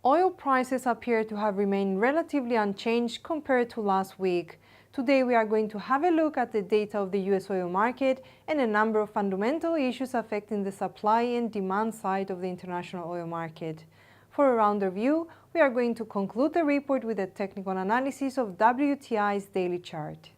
Oil prices appear to have remained relatively unchanged compared to last week. Today we are going to have a look at the data of the US oil market and a number of fundamental issues affecting the supply and demand side of the international oil market. For a rounder view, we are going to conclude the report with a technical analysis of WTI's daily chart.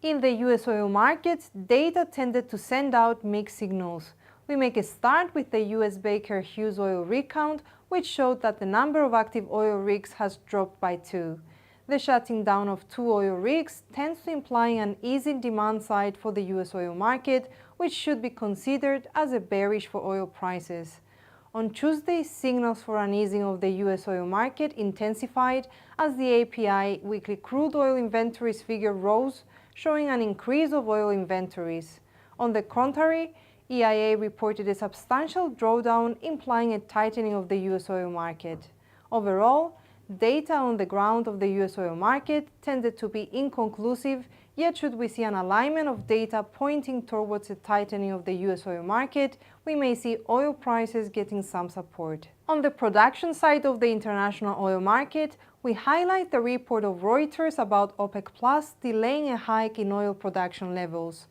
In the US oil markets, data tended to send out mixed signals. We make a start with the US Baker Hughes oil rig count, which showed that the number of active oil rigs has dropped by 2. The shutting down of 2 oil rigs tends to imply an easing demand side for the US oil market, which should be considered as a bearish for oil prices. On Tuesday, signals for an easing of the US oil market intensified as the API weekly crude oil inventories figure rose, showing an increase of oil inventories. On the contrary, EIA reported a substantial drawdown, implying a tightening of the US oil market. Overall, data on the ground of the US oil market tended to be inconclusive, yet should we see an alignment of data pointing towards a tightening of the US oil market, we may see oil prices getting some support. On the production side of the international oil market, we highlight the report of Reuters about OPEC Plus delaying a hike in oil production levels.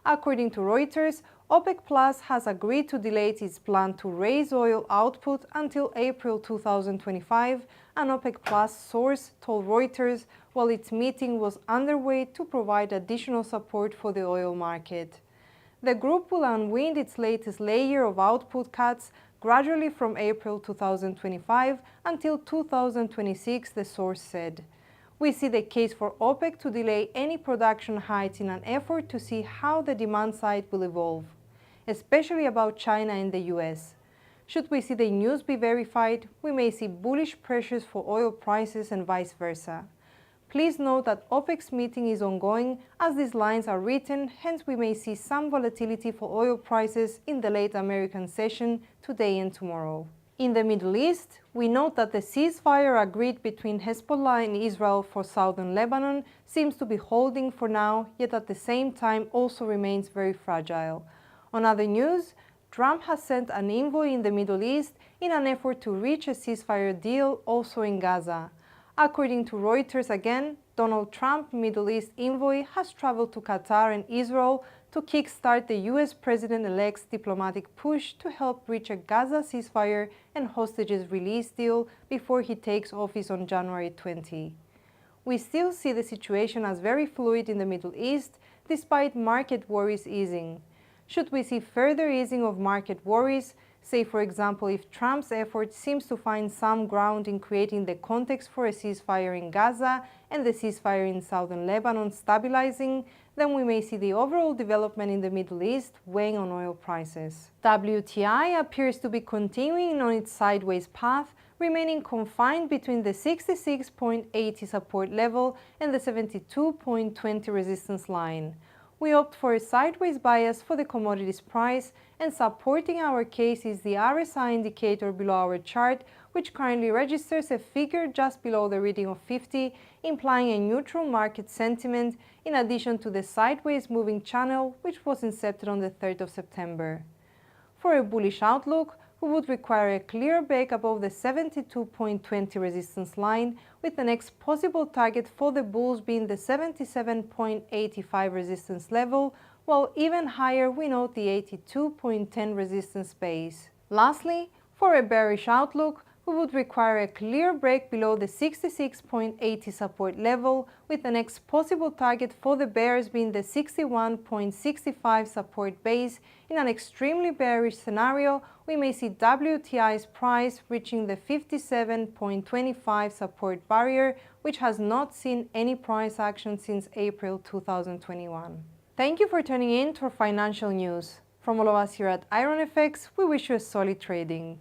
According to Reuters, OPEC Plus has agreed to delay its plan to raise oil output until April 2025, an OPEC Plus source told Reuters while its meeting was underway to provide additional support for the oil market. The group will unwind its latest layer of output cuts gradually from April 2025 until 2026, the source said. We see the case for OPEC to delay any production hikes in an effort to see how the demand side will evolve, especially about China and the US. Should we see the news be verified, we may see bullish pressures for oil prices and vice versa. Please note that OPEC's meeting is ongoing as these lines are written, hence we may see some volatility for oil prices in the late American session today and tomorrow. In the Middle East, we note that the ceasefire agreed between Hezbollah and Israel for southern Lebanon seems to be holding for now, yet at the same time also remains very fragile. On other news, Trump has sent an envoy in the Middle East in an effort to reach a ceasefire deal also in Gaza. According to Reuters again, Donald Trump, Middle East envoy, has traveled to Qatar and Israel to kickstart the US president-elect's diplomatic push to help reach a Gaza ceasefire and hostages release deal before he takes office on January 20. We still see the situation as very fluid in the Middle East, despite market worries easing. Should we see further easing of market worries, say for example if Trump's effort seems to find some ground in creating the context for a ceasefire in Gaza and the ceasefire in southern Lebanon stabilizing, then we may see the overall development in the Middle East weighing on oil prices. WTI appears to be continuing on its sideways path, remaining confined between the 66.80 support level and the 72.20 resistance line. We opt for a sideways bias for the commodities price, and supporting our case is the RSI indicator below our chart, which currently registers a figure just below the reading of 50, implying a neutral market sentiment in addition to the sideways moving channel which was incepted on the 3rd of September. For a bullish outlook, we would require a clear break above the 72.20 resistance line, with the next possible target for the bulls being the 77.85 resistance level, while even higher we note the 82.10 resistance base. Lastly, for a bearish outlook, we would require a clear break below the 66.80 support level, with the next possible target for the bears being the 61.65 support base. In an extremely bearish scenario, we may see WTI's price reaching the 57.25 support barrier, which has not seen any price action since April 2021. Thank you for tuning in to our financial news. From all of us here at IronFX, we wish you a solid trading.